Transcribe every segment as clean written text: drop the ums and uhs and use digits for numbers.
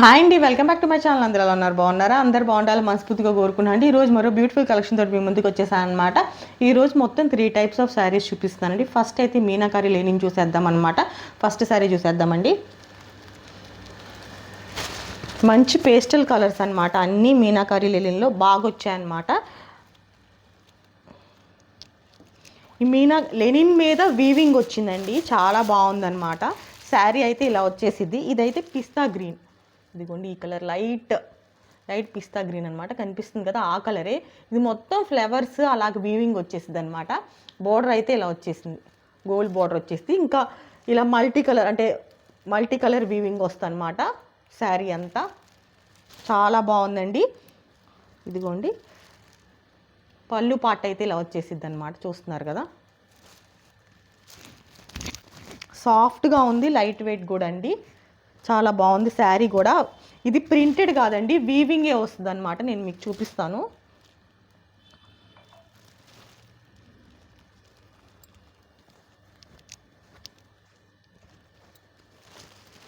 Hi అండి, welcome back to my channel. అందరూ ఎలా ఉన్నారు? బాగున్నారా? అందరు బాగుండాలి మనస్ఫూర్తిగా కోరుకున్నాను అండి. ఈరోజు మరో బ్యూటిఫుల్ కలెక్షన్ తోటి మీ ముందుకు వచ్చేసాను అనమాట. ఈరోజు మొత్తం 3 టైప్స్ ఆఫ్ శారీస్ చూపిస్తానండి. ఫస్ట్ అయితే మీనాకారి లెనిన్ చూసేద్దాం అనమాట. ఫస్ట్ శారీ చూసేద్దామండి. మంచి పేస్టల్ కలర్స్ అనమాట, అన్నీ మీనాకారి లెనిన్లో బాగా వచ్చాయన్నమాట. ఈ లెనిన్ మీద వీవింగ్ వచ్చిందండి, చాలా బాగుందన్నమాట. శారీ అయితే ఇలా వచ్చేసిద్ది. ఇదైతే పిస్తా గ్రీన్, ఇదిగోండి ఈ కలర్ లైట్ పిస్తా గ్రీన్ అనమాట, కనిపిస్తుంది కదా ఆ కలరే. ఇది మొత్తం ఫ్లవర్స్ అలాగే వీవింగ్ వచ్చేసింది అనమాట. బోర్డర్ అయితే ఇలా వచ్చేసింది, గోల్డ్ బోర్డర్ వచ్చేసి ఇంకా ఇలా మల్టీ కలర్ వీవింగ్ వస్తుంది అనమాట. శారీ అంతా చాలా బాగుందండి. ఇదిగోండి పళ్ళు పాట అయితే ఇలా వచ్చేసిద్ది అనమాట, చూస్తున్నారు కదా. సాఫ్ట్గా ఉంది, లైట్ వెయిట్ కూడా అండి, చాలా బాగుంది శారీ కూడా. ఇది ప్రింటెడ్ కాదండి, వీవింగే వస్తుంది అనమాట. నేను మీకు చూపిస్తాను.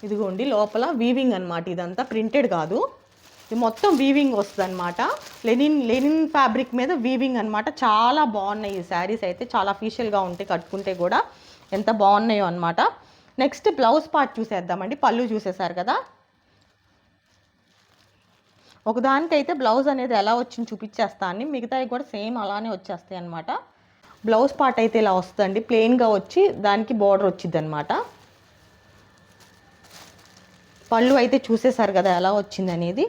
ఇదిగోండి లోపల వీవింగ్ అనమాట, ఇదంతా ప్రింటెడ్ కాదు, ఇది మొత్తం వీవింగ్ వస్తుంది అనమాట. లెనిన్ ఫ్యాబ్రిక్ మీద వీవింగ్ అనమాట. చాలా బాగున్నాయి ఈ శారీస్ అయితే, చాలా అఫీషియల్గా ఉంటాయి, కట్టుకుంటే కూడా ఎంత బాగున్నాయో అనమాట. నెక్స్ట్ బ్లౌజ్ పార్ట్ చూసేద్దామండి. పళ్ళు చూసేసారు కదా. ఒకదానికైతే బ్లౌజ్ అనేది ఎలా వచ్చింది చూపించేస్తాను, మిగతావి కూడా సేమ్ అలానే వచ్చేస్తాయి అనమాట. బ్లౌజ్ పార్ట్ అయితే ఇలా వస్తుందండి, ప్లెయిన్గా వచ్చి దానికి బార్డర్ వచ్చింది అనమాట. పళ్ళు అయితే చూసేసారు కదా ఎలా వచ్చింది అనేది.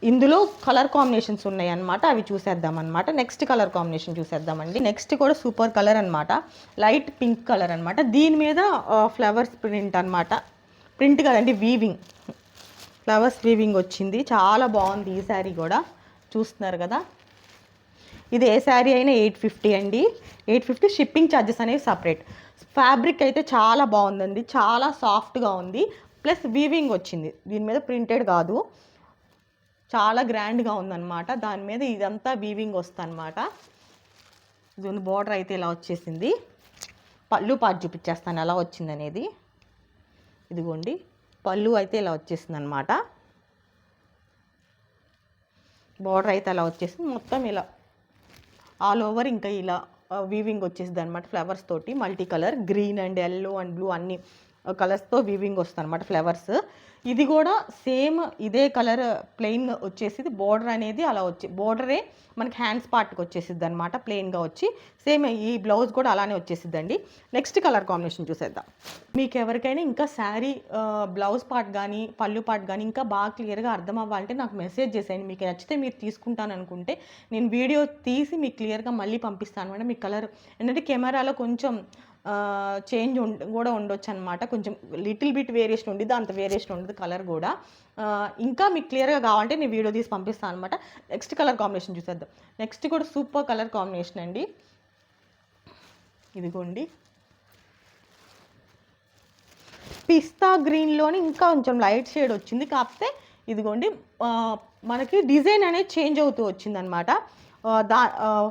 ఇందులో కలర్ కాంబినేషన్స్ ఉన్నాయి అనమాట, అవి చూసేద్దాం అనమాట. నెక్స్ట్ కలర్ కాంబినేషన్ చూసేద్దామండి. నెక్స్ట్ కూడా సూపర్ కలర్ అనమాట, లైట్ పింక్ కలర్ అనమాట. దీని మీద ఫ్లవర్స్ ప్రింట్ అనమాట, ప్రింట్ కదండి వీవింగ్, ఫ్లవర్స్ వీవింగ్ వచ్చింది. చాలా బాగుంది ఈ శారీ కూడా, చూస్తున్నారు కదా. ఇది ఏ శారీ అయినా 850 అండి, 850. షిప్పింగ్ ఛార్జెస్ అనేవి సపరేట్. ఫ్యాబ్రిక్ అయితే చాలా బాగుందండి, చాలా సాఫ్ట్గా ఉంది, ప్లస్ వీవింగ్ వచ్చింది. దీని మీద ప్రింటెడ్ కాదు, చాలా గ్రాండ్గా ఉందన్నమాట. దాని మీద ఇదంతా వీవింగ్ వస్తుంది అనమాట. ఇది బార్డర్ అయితే ఇలా వచ్చేసింది. పళ్ళు పాటు చూపించేస్తాను ఎలా వచ్చింది అనేది. ఇదిగోండి పళ్ళు అయితే ఇలా వచ్చేసింది అనమాట. బార్డర్ అయితే అలా వచ్చేసింది, మొత్తం ఇలా ఆల్ ఓవర్ ఇంకా ఇలా వీవింగ్ వచ్చేసింది అనమాట. ఫ్లవర్స్ తోటి multi colour, green and yellow and blue అన్ని కలర్స్తో వీవింగ్ వస్తుంది అనమాట ఫ్లవర్స్. ఇది కూడా సేమ్ ఇదే కలర్ ప్లెయిన్ వచ్చేసి, బోర్డర్ అనేది అలా వచ్చి బోర్డరే మనకి హ్యాండ్స్ పార్ట్కి వచ్చేసిద్ది అనమాట, ప్లెయిన్గా వచ్చి. సేమ్ ఈ బ్లౌజ్ కూడా అలానే వచ్చేసిద్దండి. నెక్స్ట్ కలర్ కాంబినేషన్ చూసేద్దాం. మీకు ఎవరికైనా ఇంకా శారీ బ్లౌజ్ పార్ట్ కానీ పళ్ళు పార్ట్ కానీ ఇంకా బాగా క్లియర్గా అర్థం అవ్వాలంటే నాకు మెసేజ్ చేసేయండి. మీకు నచ్చితే మీరు తీసుకుంటాను అనుకుంటే నేను వీడియో తీసి మీకు క్లియర్గా మళ్ళీ పంపిస్తాను అనమాట. మీ కలర్ ఏంటంటే కెమెరాలో కొంచెం చేంజ్ కూడా ఉండొచ్చు అనమాట, కొంచెం లిటిల్ బిట్ వేరియేషన్ ఉండిద్ది, అంత వేరియేషన్ ఉండదు కలర్ కూడా. ఇంకా మీకు క్లియర్గా కావాలంటే నేను వీడియో తీసి పంపిస్తాను అనమాట. నెక్స్ట్ కలర్ కాంబినేషన్ చూసేద్దాం. నెక్స్ట్ కూడా సూపర్ కలర్ కాంబినేషన్ అండి. ఇదిగోండి పిస్తా గ్రీన్లోని ఇంకా కొంచెం లైట్ షేడ్ వచ్చింది, కాకపోతే ఇదిగోండి మనకి డిజైన్ అనేది చేంజ్ అవుతూ వచ్చింది అనమాట.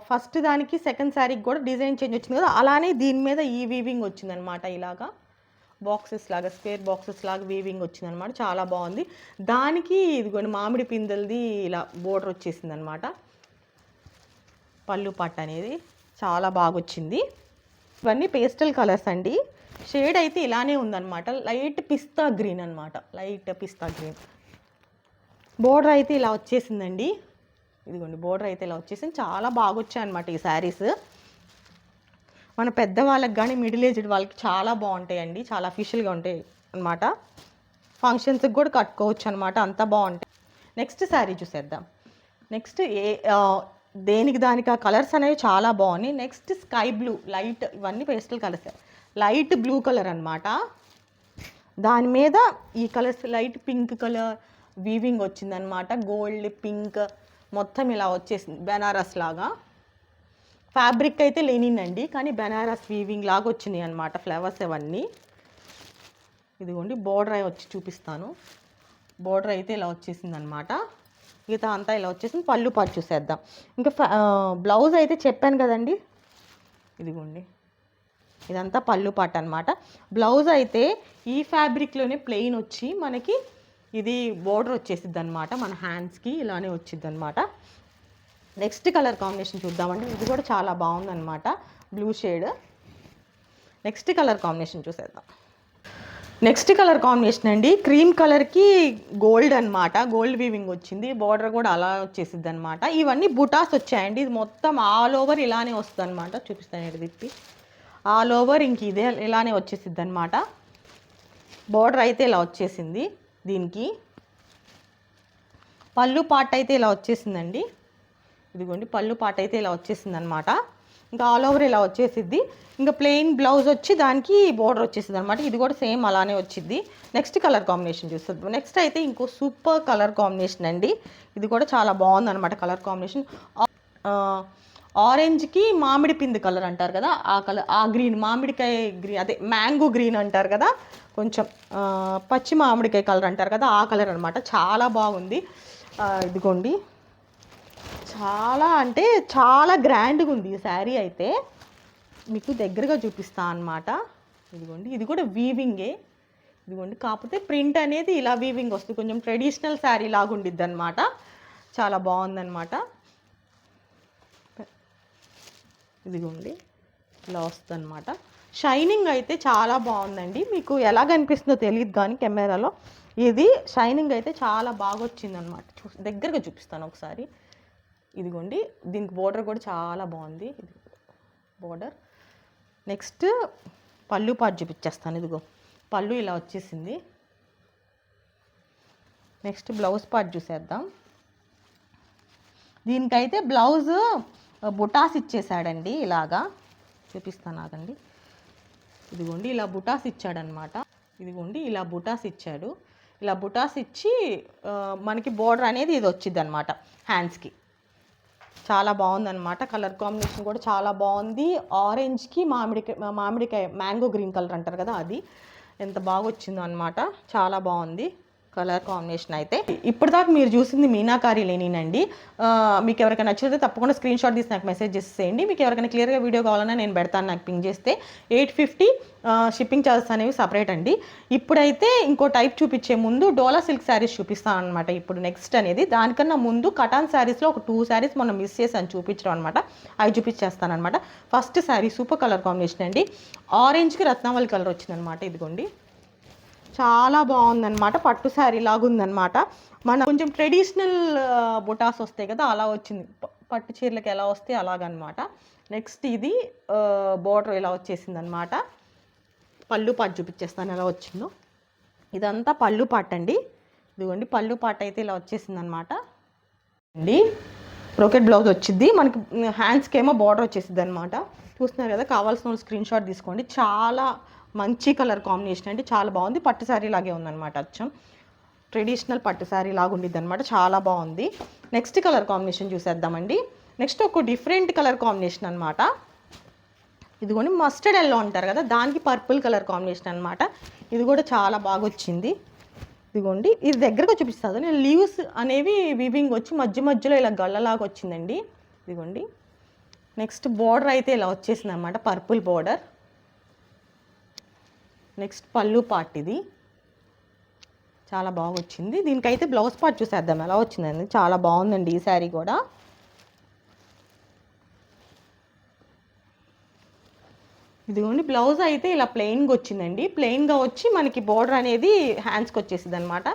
ఫస్ట్ దానికి సెకండ్ శారీకి కూడా డిజైన్ చేంజ్ వచ్చింది కదా, అలానే దీని మీద ఈ వీవింగ్ వచ్చిందనమాట. ఇలాగా బాక్సెస్ లాగా, స్క్వేర్ బాక్సెస్ లాగా వీవింగ్ వచ్చిందనమాట, చాలా బాగుంది. దానికి ఇదిగోండి మామిడి పిందెలది ఇలా బోర్డర్ వచ్చేసింది అనమాట. పళ్ళు పట్టు అనేది చాలా బాగా వచ్చింది. ఇవన్నీ పేస్టల్ కలర్స్ అండి. షేడ్ అయితే ఇలానే ఉందన్నమాట, లైట్ పిస్తా గ్రీన్ అనమాట, లైట్ పిస్తా గ్రీన్. బోర్డర్ అయితే ఇలా వచ్చేసిందండి. ఇదిగోండి బోర్డర్ అయితే ఇలా వచ్చేసింది, చాలా బాగా వచ్చాయి అనమాట ఈ శారీస్. మన పెద్దవాళ్ళకి కానీ మిడిల్ ఏజ్డ్ వాళ్ళకి చాలా బాగుంటాయండి, చాలా అఫీషియల్గా ఉంటాయి అనమాట. ఫంక్షన్స్కి కూడా కట్టుకోవచ్చు అనమాట, అంత బాగుంటాయి. నెక్స్ట్ శారీ చూసేద్దాం. నెక్స్ట్ దేనికి దానికి ఆ కలర్స్ అనేవి చాలా బాగున్నాయి. నెక్స్ట్ స్కై బ్లూ లైట్, ఇవన్నీ pastel colours, light blue colour అనమాట. దాని మీద ఈ colours light pink colour weaving వచ్చిందనమాట, గోల్డ్ పింక్ మొత్తం ఇలా వచ్చేసింది, బెనారస్ లాగా. ఫ్యాబ్రిక్ అయితే లెనిన్ అండి, కానీ బెనారస్ వీవింగ్ లాగా వచ్చినాయి అనమాట ఫ్లవర్స్ అవన్నీ. ఇదిగోండి బోర్డర్ వచ్చి చూపిస్తాను. బోర్డర్ అయితే ఇలా వచ్చేసింది అనమాట, మిగతా అంతా ఇలా వచ్చేసింది. పళ్ళు పాటు చూసేద్దాం. ఇంకా బ్లౌజ్ అయితే చెప్పాను కదండి, ఇదిగోండి ఇదంతా పళ్ళు పాట అనమాట. బ్లౌజ్ అయితే ఈ ఫ్యాబ్రిక్లోనే ప్లెయిన్ వచ్చి మనకి ఇది బోర్డర్ వచ్చేసిద్ది అనమాట, మన హ్యాండ్స్కి ఇలానే వచ్చిద్ది అనమాట. నెక్స్ట్ కలర్ కాంబినేషన్ చూద్దామండి. ఇది కూడా చాలా బాగుందన్నమాట, blue shade. Next colour combination చూసేద్దాం. నెక్స్ట్ కలర్ కాంబినేషన్ అండి, క్రీమ్ కలర్కి గోల్డ్ అనమాట, గోల్డ్ వీవింగ్ వచ్చింది, బార్డర్ కూడా అలా వచ్చేసిద్ది అనమాట. ఇవన్నీ బుటాస్ వచ్చాయండి, ఇది మొత్తం ఆల్ ఓవర్ ఇలానే వస్తుంది అనమాట. చూపిస్తాను ఇది తిప్పి, ఆల్ ఓవర్ ఇంక ఇదే ఇలానే వచ్చేసిద్ది అనమాట. బార్డర్ అయితే ఇలా వచ్చేసింది, దీనికి పళ్ళు పార్ట్ అయితే ఇలా వచ్చేసిందండి. ఇదిగోండి పళ్ళు పార్ట్ అయితే ఇలా వచ్చేసింది అనమాట. ఇంకా ఆల్ ఓవర్ ఇలా వచ్చేసిద్ది. ఇంకా ప్లెయిన్ బ్లౌజ్ వచ్చి దానికి బోర్డర్ వచ్చేసింది అనమాట. ఇది కూడా సేమ్ అలానే వచ్చింది. నెక్స్ట్ కలర్ కాంబినేషన్ చూస్తుంది. నెక్స్ట్ అయితే ఇంకో సూపర్ కలర్ కాంబినేషన్ అండి, ఇది కూడా చాలా బాగుంది అనమాట కలర్ కాంబినేషన్. ఆరెంజ్కి మామిడి పిండి కలర్ అంటారు కదా, ఆ కలర్, ఆ గ్రీన్, మామిడికాయ గ్రీన్, అదే మ్యాంగో గ్రీన్ అంటారు కదా, కొంచెం పచ్చి మామిడికాయ కలర్ అంటారు కదా, ఆ కలర్ అనమాట. చాలా బాగుంది. ఇదిగోండి, చాలా అంటే చాలా గ్రాండ్గా ఉంది ఈ శారీ అయితే. మీకు దగ్గరగా చూపిస్తా అనమాట. ఇదిగోండి, ఇది కూడా వీవింగే. ఇదిగోండి, కాకపోతే ప్రింట్ అనేది ఇలా వీవింగ్ వస్తుంది, కొంచెం ట్రెడిషనల్ శారీ లాగా ఉండిద్ది అనమాట. చాలా బాగుందన్నమాట. ఇదిగోండి ఇలా వస్తుంది అనమాట. షైనింగ్ అయితే చాలా బాగుందండి. మీకు ఎలా కనిపిస్తుందో తెలియదు కానీ కెమెరాలో ఇది షైనింగ్ అయితే చాలా బాగా వచ్చిందనమాట. దగ్గరగా చూపిస్తాను ఒకసారి. ఇదిగోండి, దీనికి బోర్డర్ కూడా చాలా బాగుంది, ఇది బోర్డర్. నెక్స్ట్ పళ్ళు పాటు చూపించేస్తాను. ఇదిగో పళ్ళు ఇలా వచ్చేసింది. నెక్స్ట్ బ్లౌజ్ పార్ట్ చూసేద్దాం. దీనికైతే బ్లౌజ్ బుటాస్ ఇచ్చేసాడండి, ఇలాగా చూపిస్తాను ఆగండి. ఇదిగోండి ఇలా బుటాస్ ఇచ్చాడనమాట. ఇదిగోండి ఇలా బుటాస్ ఇచ్చాడు. ఇలా బుటాస్ ఇచ్చి మనకి బోర్డర్ అనేది ఇది వచ్చింది అనమాట హ్యాండ్స్కి. చాలా బాగుందన్నమాట. కలర్ కాంబినేషన్ కూడా చాలా బాగుంది. ఆరెంజ్కి మామిడికాయ మ్యాంగో గ్రీన్ కలర్ అంటారు కదా, అది ఎంత బాగా వచ్చిందో అనమాట. చాలా బాగుంది కలర్ కాంబినేషన్ అయితే. ఇప్పటిదాకా మీరు చూసింది మీనాకారి లేనినండి. మీకు ఎవరికైనా నచ్చితే తప్పకుండా స్క్రీన్ షాట్ తీసి నాకు మెసేజ్ చేసేయండి. మీకు ఎవరికైనా క్లియర్గా వీడియో కావాలన్నా నేను పెడతాను, నాకు పింగ్ చేస్తే. 850 షిప్పింగ్ ఛార్జెస్ అనేవి సపరేట్ అండి. ఇప్పుడైతే ఇంకో టైప్ చూపించే ముందు డోలా సిల్క్ శారీస్ చూపిస్తాను అనమాట. ఇప్పుడు నెక్స్ట్ అనేది, దానికన్నా ముందు కటాన్ శారీస్లో ఒక 2 శారీస్ మనం మిస్ చేసాను చూపించడం అనమాట, అవి చూపించేస్తాను అనమాట. First sari super colour combination అండి, ఆరెంజ్కి రత్నావళి కలర్ వచ్చిందనమాట. ఇదిగోండి, చాలా బాగుందన్నమాట, పట్టు శారీ లాగా ఉందన్నమాట. మన కొంచెం ట్రెడిషనల్ బుటాస్ వస్తాయి కదా, అలా వచ్చింది, పట్టు చీరలకు ఎలా వస్తాయి అలాగనమాట. నెక్స్ట్ ఇది బోర్డర్ ఇలా వచ్చేసింది అనమాట. పళ్ళు పాటు చూపించేస్తాను ఎలా వచ్చిందో. ఇదంతా పళ్ళు పాట అండి. ఇదిగోండి పళ్ళు పాట అయితే ఇలా వచ్చేసింది అనమాట అండి. బ్రోకెట్ బ్లౌజ్ వచ్చింది మనకి, హ్యాండ్స్కి ఏమో బార్డర్ వచ్చేసింది అనమాట. చూస్తున్నారు కదా, కావాల్సిన వాళ్ళు స్క్రీన్ షాట్ తీసుకోండి. చాలా మంచి కలర్ కాంబినేషన్ అండి, చాలా బాగుంది. పట్టు శారీ లాగే ఉందన్నమాట, అచ్చం ట్రెడిషనల్ పట్టు శారీ లాగా ఉండిద్ది అనమాట. చాలా బాగుంది. నెక్స్ట్ కలర్ కాంబినేషన్ చూసేద్దామండి. నెక్స్ట్ ఒక డిఫరెంట్ కలర్ కాంబినేషన్ అనమాట. ఇదిగోండి మస్టర్డ్ ఎల్లో అంటారు కదా, దానికి పర్పుల్ కలర్ కాంబినేషన్ అనమాట. ఇది కూడా చాలా బాగా వచ్చింది. ఇదిగోండి, ఇది దగ్గరగా చూపిస్తుంది. నేను లీవ్స్ అనేవి వీవింగ్ వచ్చి మధ్య మధ్యలో ఇలా గళ్ళలాగా వచ్చిందండి. ఇదిగోండి, నెక్స్ట్ బోర్డర్ అయితే ఇలా వచ్చేసింది అనమాట, పర్పుల్ బోర్డర్. నెక్స్ట్ పళ్ళు పార్ట్, ఇది చాలా బాగా వచ్చింది. దీనికైతే బ్లౌజ్ పార్ట్ చూసేద్దాం ఎలా వచ్చిందండి. చాలా బాగుందండి ఈ శారీ కూడా. ఇదిగోండి, బ్లౌజ్ అయితే ఇలా ప్లెయిన్గా వచ్చిందండి. ప్లెయిన్గా వచ్చి మనకి బోర్డర్ అనేది హ్యాండ్స్కి వచ్చేసింది అనమాట.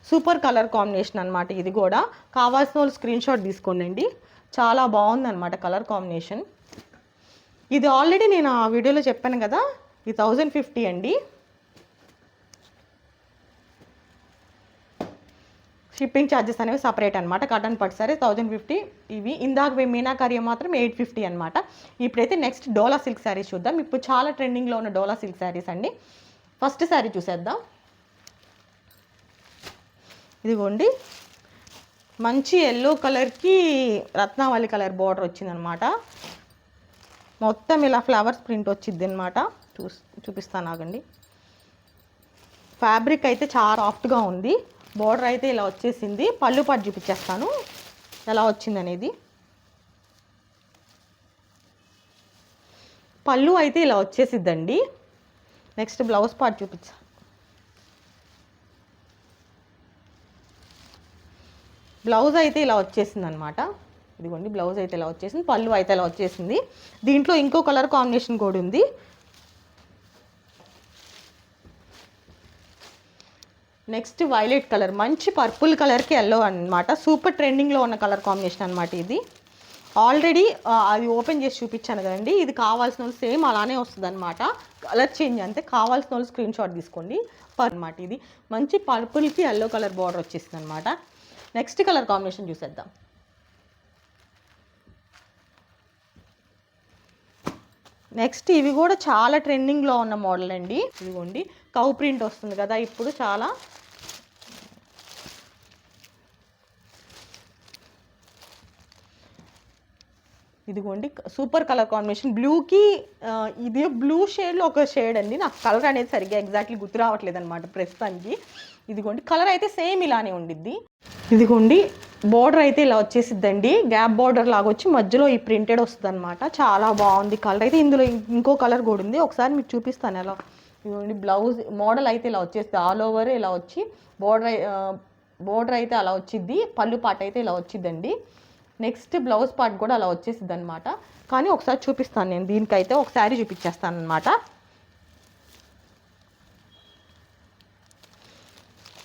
సూపర్ కలర్ కాంబినేషన్ అనమాట. ఇది కూడా కావాల్సిన వాళ్ళు స్క్రీన్ షాట్ తీసుకోండి. చాలా బాగుందన్నమాట కలర్ కాంబినేషన్. ఇది ఆల్రెడీ నేను ఆ వీడియోలో చెప్పాను కదా, ఇది 1050 అండి. షిప్పింగ్ ఛార్జెస్ అనేవి సపరేట్ అనమాట. కాటన్ పట్టు సారీ 1050. ఇవి ఇందాక మీనాకారి మాత్రం 850 అనమాట. ఇప్పుడైతే నెక్స్ట్ డోలా సిల్క్ శారీస్ చూద్దాం. ఇప్పుడు చాలా ట్రెండింగ్లో ఉన్న డోలా సిల్క్ శారీస్ అండి. ఫస్ట్ శారీ చూసేద్దాం. ఇదిగోండి, మంచి ఎల్లో కలర్కి రత్నావళి కలర్ బార్డర్ వచ్చిందనమాట. మొత్తం ఇలా ఫ్లవర్స్ ప్రింట్ వచ్చింది అనమాట. చూపిస్తాను ఆగండి. ఫ్యాబ్రిక్ అయితే చాలా సాఫ్ట్గా ఉంది. బోర్డర్ అయితే ఇలా వచ్చేసింది. పళ్ళు పాటు చూపించేస్తాను ఎలా వచ్చింది అనేది. పళ్ళు అయితే ఇలా వచ్చేసిద్దండి. నెక్స్ట్ బ్లౌజ్ పార్ట్ చూపించా. బ్లౌజ్ అయితే ఇలా వచ్చేసింది అనమాట. ఇదిగోండి బ్లౌజ్ అయితే ఇలా వచ్చేసింది, పళ్ళు అయితే ఇలా వచ్చేసింది. దీంట్లో ఇంకో కలర్ కాంబినేషన్ కూడా ఉంది. నెక్స్ట్ వైలెట్ కలర్, మంచి పర్పుల్ కలర్కి ఎల్లో అనమాట. సూపర్ ట్రెండింగ్లో ఉన్న కలర్ కాంబినేషన్ అనమాట ఇది. ఆల్రెడీ అది ఓపెన్ చేసి చూపించాను కదండి. ఇది కావాల్సిన వాళ్ళు సేమ్ అలానే వస్తుంది అనమాట, కలర్ చేంజ్ అంతే. కావాల్సిన వాళ్ళు స్క్రీన్ షాట్ తీసుకోండి అనమాట. ఇది మంచి పర్పుల్కి ఎల్లో కలర్ బార్డర్ వచ్చేసింది అనమాట. నెక్స్ట్ కలర్ కాంబినేషన్ చూసేద్దాం. నెక్స్ట్ ఇవి కూడా చాలా ట్రెండింగ్లో ఉన్న మోడల్ అండి. ఇదిగోండి కౌ ప్రింట్ వస్తుంది కదా ఇప్పుడు చాలా. ఇదిగోండి సూపర్ కలర్ కాంబినేషన్, బ్లూకి ఇది బ్లూ షేడ్లో ఒక షేడ్ అండి. నాకు కలర్ అనేది సరిగ్గా ఎగ్జాక్ట్లీ గుర్తు రావట్లేదు అనమాట ప్రస్తుతానికి. ఇదిగోండి కలర్ అయితే సేమ్ ఇలానే ఉండిద్ది. ఇదిగోండి బోర్డర్ అయితే ఇలా వచ్చేసిద్దండి, గ్యాప్ బోర్డర్ లాగా వచ్చి మధ్యలో ఈ ప్రింటెడ్ వస్తుంది అనమాట. చాలా బాగుంది కలర్ అయితే. ఇందులో ఇంకో కలర్ కూడా ఉంది, ఒకసారి మీకు చూపిస్తాను ఎలా. ఇదిగోండి బ్లౌజ్ మోడల్ అయితే ఇలా వచ్చేస్తుంది, ఆల్ ఓవర్ ఇలా వచ్చి బోర్డర్ అయితే అలా వచ్చిద్ది, పళ్ళు పాట అయితే ఇలా వచ్చిద్దండి. నెక్స్ట్ బ్లౌజ్ పార్ట్ కూడా అలా వచ్చేసిద్ది అనమాట. కానీ ఒకసారి చూపిస్తాను నేను, దీనికైతే ఒక శారీ చూపించేస్తాను అనమాట.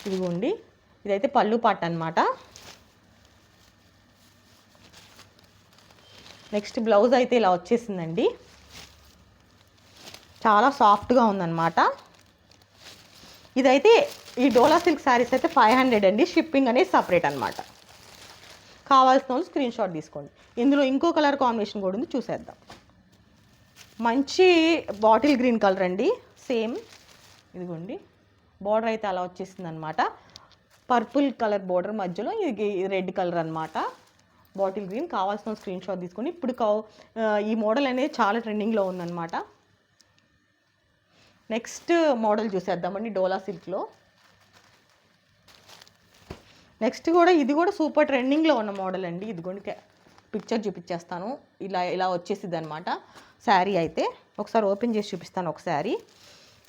ఇదిగోండి ఇదైతే పళ్ళు పాట అనమాట. నెక్స్ట్ బ్లౌజ్ అయితే ఇలా వచ్చేసిందండి, చాలా సాఫ్ట్గా ఉందన్నమాట. ఇదైతే ఈ డోలా సిల్క్ శారీస్ అయితే 500 అండి, షిప్పింగ్ అనేది సపరేట్ అనమాట. కావాల్సిన వాళ్ళు స్క్రీన్ షాట్ తీసుకోండి. ఇందులో ఇంకో కలర్ కాంబినేషన్ కూడా ఉంది, చూసేద్దాం. మంచి బాటిల్ గ్రీన్ కలర్ అండి సేమ్. ఇదిగోండి బార్డర్ అయితే అలా వచ్చేసింది అనమాట, పర్పుల్ కలర్ బార్డర్ మధ్యలో ఇది రెడ్ కలర్ అనమాట, బాటిల్ గ్రీన్. కావాల్సిన స్క్రీన్ షాట్ తీసుకొని. ఇప్పుడు ఈ మోడల్ అనేది చాలా ట్రెండింగ్లో ఉందన్నమాట. నెక్స్ట్ మోడల్ చూసేద్దామండి డోలా సిల్క్లో. నెక్స్ట్ కూడా ఇది కూడా సూపర్ ట్రెండింగ్లో ఉన్న మోడల్ అండి. ఇదిగోండి పిక్చర్ చూపించేస్తాను, ఇలా వచ్చేసిద్ది అనమాట శారీ అయితే. ఒకసారి ఓపెన్ చేసి చూపిస్తాను ఒక శారీ.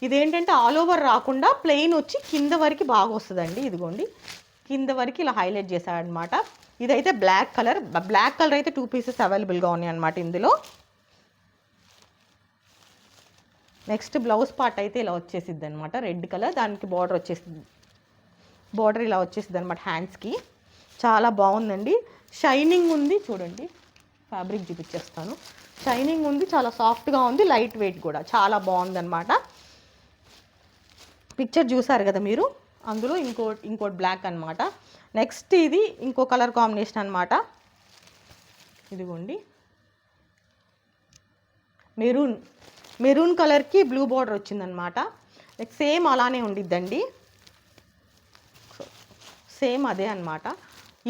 ఇదేంటంటే ఆల్ ఓవర్ రాకుండా ప్లెయిన్ వచ్చి కింద వరకు బాగా వస్తుందండి. ఇదిగోండి కింద వరకు ఇలా హైలైట్ చేశాడనమాట. ఇదైతే బ్లాక్ కలర్ అయితే 2 పీసెస్ అవైలబుల్గా ఉన్నాయి అనమాట ఇందులో. నెక్స్ట్ బ్లౌజ్ పార్ట్ అయితే ఇలా వచ్చేసిద్ది అనమాట, రెడ్ కలర్, దానికి బార్డర్ వచ్చేసింది, బార్డర్ ఇలా వచ్చేసిద్ది అనమాట హ్యాండ్స్కి. చాలా బాగుందండి, షైనింగ్ ఉంది. చూడండి ఫ్యాబ్రిక్ చూపించేస్తాను, షైనింగ్ ఉంది, చాలా సాఫ్ట్గా ఉంది, లైట్ వెయిట్ కూడా చాలా బాగుందన్నమాట. పిక్చర్ చూసారు కదా మీరు, అందులో ఇంకోటి బ్లాక్ అనమాట. నెక్స్ట్ ఇది ఇంకో కలర్ కాంబినేషన్ అనమాట. ఇదిగోండి మెరూన్ కలర్కి బ్లూ బార్డర్ వచ్చిందనమాట. సేమ్ అలానే ఉండిద్దండి, సేమ్ అదే అనమాట.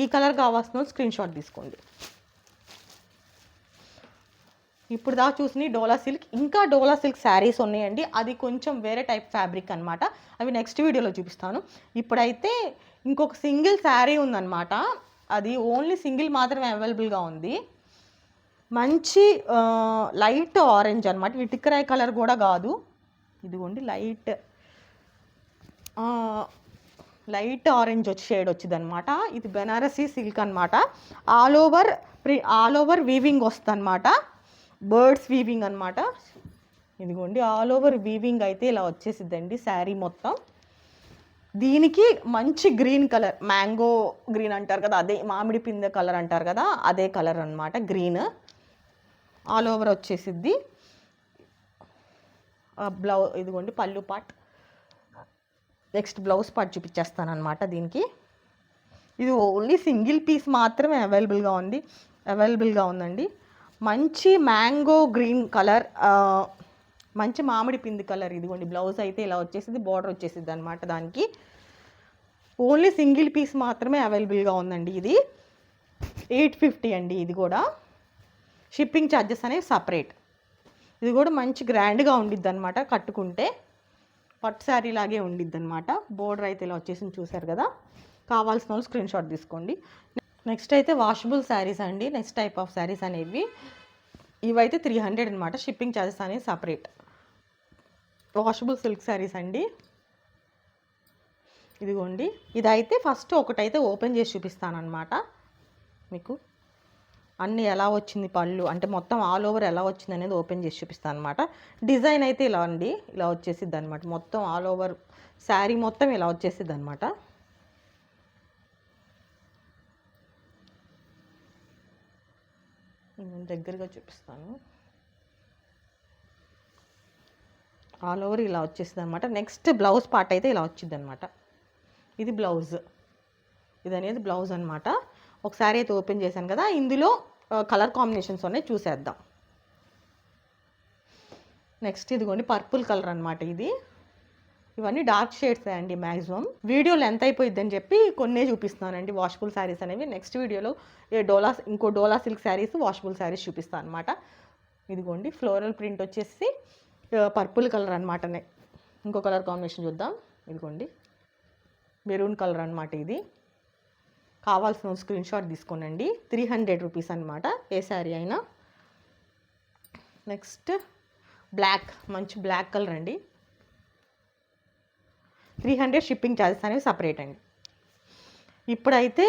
ఈ కలర్ కావాల్సిన స్క్రీన్ షాట్ తీసుకోండి. ఇప్పుడు దాకా చూసిన డోలా సిల్క్, ఇంకా డోలా సిల్క్ శారీస్ ఉన్నాయండి, అది కొంచెం వేరే టైప్ ఫ్యాబ్రిక్ అనమాట, అవి నెక్స్ట్ వీడియోలో చూపిస్తాను. ఇప్పుడైతే ఇంకొక సింగిల్ శారీ ఉందన్నమాట, అది ఓన్లీ సింగిల్ మాత్రమే అవైలబుల్గా ఉంది. మంచి లైట్ ఆరెంజ్ అనమాట, ఇటుకరాయి కలర్ కూడా కాదు. ఇదిగోండి లైట్ ఆరెంజ్ షేడ్ వచ్చింది అనమాట. ఇది బెనారసీ సిల్క్ అనమాట, ఆల్ ఓవర్ వీవింగ్ వస్తుంది అనమాట, బర్డ్స్ వీవింగ్ అనమాట. ఇదిగోండి ఆల్ ఓవర్ వీవింగ్ అయితే ఇలా వచ్చేసిద్దండి శారీ మొత్తం. దీనికి మంచి గ్రీన్ కలర్, మ్యాంగో గ్రీన్ అంటారు కదా, అదే మామిడి పిందె కలర్ అంటారు కదా, అదే కలర్ అనమాట, గ్రీన్ ఆల్ ఓవర్ వచ్చేసిద్ది. ఇదిగోండి పళ్ళు పార్ట్. నెక్స్ట్ బ్లౌజ్ పార్ట్ చూపించేస్తాను అనమాట. దీనికి ఇది ఓన్లీ సింగిల్ పీస్ మాత్రమే అవైలబుల్గా ఉందండి. మంచి మ్యాంగో గ్రీన్ కలర్, మంచి మామిడి పిండి కలర్. ఇదిగోండి బ్లౌజ్ అయితే ఇలా వచ్చేసింది, బార్డర్ వచ్చేసింది అనమాట. దానికి ఓన్లీ సింగిల్ పీస్ మాత్రమే అవైలబుల్గా ఉందండి. ఇది 850 అండి. ఇది కూడా షిప్పింగ్ ఛార్జెస్ అనేవి సపరేట్. ఇది కూడా మంచి గ్రాండ్గా ఉండిద్ది అనమాట, కట్టుకుంటే పట్టు శారీ లాగే ఉండిద్ది అనమాట. బోర్డర్ అయితే ఇలా వచ్చేసింది, చూసారు కదా. కావాల్సిన వాళ్ళు స్క్రీన్ షాట్ తీసుకోండి. నెక్స్ట్ అయితే వాషబుల్ శారీస్ అండి. నెక్స్ట్ టైప్ ఆఫ్ శారీస్ అనేవి ఇవైతే 300 అనమాట, షిప్పింగ్ ఛార్జెస్ అనేవి సపరేట్. వాషబుల్ సిల్క్ శారీస్ అండి. ఇదిగోండి, ఇదైతే ఫస్ట్ ఒకటైతే ఓపెన్ చేసి చూపిస్తానమాట మీకు. అన్నీ ఎలా వచ్చింది పళ్ళు అంటే మొత్తం ఆల్ ఓవర్ ఎలా వచ్చింది అనేది ఓపెన్ చేసి చూపిస్తాను అనమాట. డిజైన్ అయితే ఇలా అండి, ఇలా వచ్చేసిద్ది అనమాట. మొత్తం ఆల్ ఓవర్ శారీ మొత్తం ఇలా వచ్చేసిద్ది అనమాట. దగ్గరగా చూపిస్తాను. ఆల్ ఓవర్ ఇలా వచ్చేసింది అనమాట. నెక్స్ట్ బ్లౌజ్ పార్ట్ అయితే ఇలా వచ్చింది అనమాట. ఇది బ్లౌజ్, ఇది అనేది బ్లౌజ్ అనమాట. ఒకసారి అయితే ఓపెన్ చేశాను కదా, ఇందులో కలర్ కాంబినేషన్స్ ఉన్నాయి, చూసేద్దాం. నెక్స్ట్ ఇదిగోండి పర్పుల్ కలర్ అనమాట. ఇవన్నీ డార్క్ షేడ్స్ అండి మ్యాక్సిమం. వీడియో లెంత్ అయిపోయిద్దని చెప్పి కొన్నే చూపిస్తున్నానండి వాషబుల్ శారీస్ అనేవి. నెక్స్ట్ వీడియోలో ఇంకో డోలా సిల్క్ శారీస్, వాషబుల్ శారీస్ చూపిస్తాను అనమాట. ఇదిగోండి ఫ్లోరల్ ప్రింట్ వచ్చేసి పర్పుల్ కలర్ అనమాట. ఇంకో కలర్ కాంబినేషన్ చూద్దాం. ఇదిగోండి మెరూన్ కలర్ అనమాట. ఇది కావాల్సిన స్క్రీన్ షాట్ తీసుకోనండి. 300 రూపీస్ అనమాట ఏ శారీ అయినా. నెక్స్ట్ బ్లాక్, మంచి బ్లాక్ కలర్ అండి. 300 షిప్పింగ్ ఛార్జెస్ అనేవి సపరేట్ అండి. ఇప్పుడైతే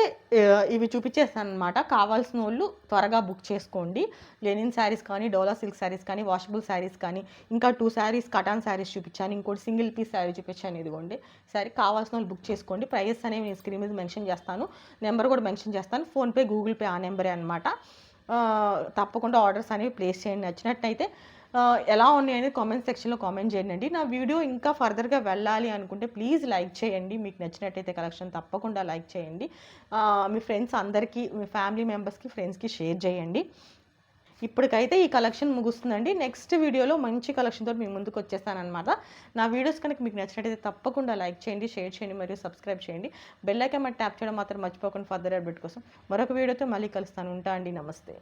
ఇవి చూపించేస్తాను అనమాట. కావాల్సిన వాళ్ళు త్వరగా బుక్ చేసుకోండి. లెనిన్ శారీస్ కానీ, డోలా సిల్క్ శారీస్ కానీ, వాషబుల్ శారీస్ కానీ, ఇంకా 2 శారీస్ కటాన్ శారీస్ చూపించాను, ఇంకోటి సింగిల్ పీస్ శారీ చూపించాను. ఇదిగోండి శారీ కావాల్సిన వాళ్ళు బుక్ చేసుకోండి. ప్రైజెస్ అనేవి నేను స్క్రీన్ మీద మెన్షన్ చేస్తాను, నెంబర్ కూడా మెన్షన్ చేస్తాను. ఫోన్పే, గూగుల్ పే ఆ నెంబరే అనమాట. తప్పకుండా ఆర్డర్స్ అనేవి ప్లేస్ చేయండి. నచ్చినట్టయితే ఎలా ఉన్నాయని కామెంట్ సెక్షన్లో కామెంట్ చేయండి. నా వీడియో ఇంకా ఫర్దర్గా వెళ్ళాలి అనుకుంటే ప్లీజ్ లైక్ చేయండి. మీకు నచ్చినట్టయితే కలెక్షన్ తప్పకుండా లైక్ చేయండి. మీ ఫ్రెండ్స్ అందరికీ, మీ ఫ్యామిలీ మెంబర్స్కి, ఫ్రెండ్స్కి షేర్ చేయండి. ఇప్పటికైతే ఈ కలెక్షన్ ముగుస్తుందండి. నెక్స్ట్ వీడియోలో మంచి కలెక్షన్తో మీ ముందుకు వచ్చేస్తానమాట. నా వీడియోస్ కనుక మీకు నచ్చినట్టయితే తప్పకుండా లైక్ చేయండి, షేర్ చేయండి మరియు సబ్స్క్రైబ్ చేయండి. బెల్ ఐకాన్ ట్యాప్ చేయడం మాత్రం మర్చిపోకుండా ఫర్దర్ అప్డేట్ కోసం. మరొక వీడియోతో మళ్ళీ కలుస్తాను. ఉంటా అండి. నమస్తే.